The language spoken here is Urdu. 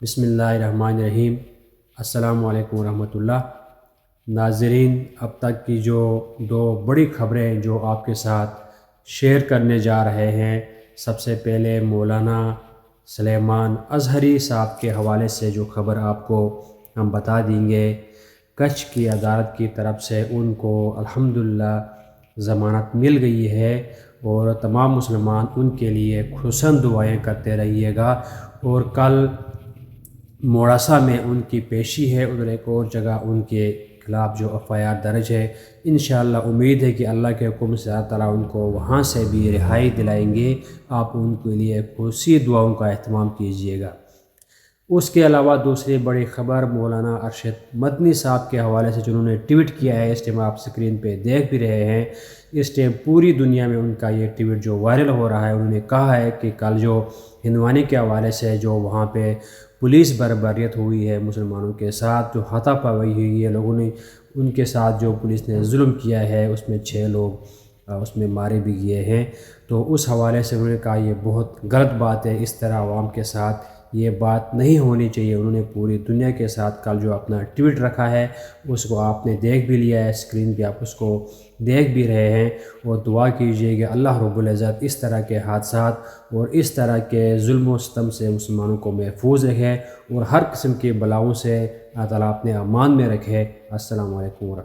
بسم اللہ الرحمن الرحیم۔ السلام علیکم ورحمۃ اللہ۔ ناظرین، اب تک کی جو دو بڑی خبریں جو آپ کے ساتھ شیئر کرنے جا رہے ہیں، سب سے پہلے مولانا سلیمان اظہری صاحب کے حوالے سے جو خبر آپ کو ہم بتا دیں گے، کچھ کی عدالت کی طرف سے ان کو الحمدللہ ضمانت مل گئی ہے، اور تمام مسلمان ان کے لیے خصوصاً دعائیں کرتے رہیے گا۔ اور کل موڑاسا میں ان کی پیشی ہے، ادھر ایک اور جگہ ان کے خلاف جو FIR درج ہے۔ انشاءاللہ امید ہے کہ اللہ کے حکم سے اللہ تعالیٰ ان کو وہاں سے بھی رہائی دلائیں گے۔ آپ ان کے لیے خصوصی دعاؤں کا اہتمام کیجیے گا۔ اس کے علاوہ دوسری بڑی خبر مولانا ارشد مدنی صاحب کے حوالے سے جنہوں نے ٹویٹ کیا ہے، اس ٹائم آپ سکرین پہ دیکھ بھی رہے ہیں۔ اس ٹائم پوری دنیا میں ان کا یہ ٹویٹ جو وائرل ہو رہا ہے، انہوں نے کہا ہے کہ کل جو ہندوانی کے حوالے سے جو وہاں پہ پولیس بربریت ہوئی ہے مسلمانوں کے ساتھ، جو ہاتھا پائی ہوئی ہے، لوگوں نے ان کے ساتھ جو پولیس نے ظلم کیا ہے، اس میں 6 لوگ اس میں مارے بھی گئے ہیں۔ تو اس حوالے سے انہوں نے کہا یہ بہت غلط بات ہے، اس طرح عوام کے ساتھ یہ بات نہیں ہونی چاہیے۔ انہوں نے پوری دنیا کے ساتھ کل جو اپنا ٹویٹ رکھا ہے، اس کو آپ نے دیکھ بھی لیا ہے، اسکرین پہ آپ اس کو دیکھ بھی رہے ہیں۔ اور دعا کیجئے کہ اللہ رب العزت اس طرح کے حادثات اور اس طرح کے ظلم و ستم سے مسلمانوں کو محفوظ رکھے، اور ہر قسم کی بلاؤں سے اللہ تعالیٰ اپنے امان میں رکھے۔ السلام علیکم ورحمۃ اللہ۔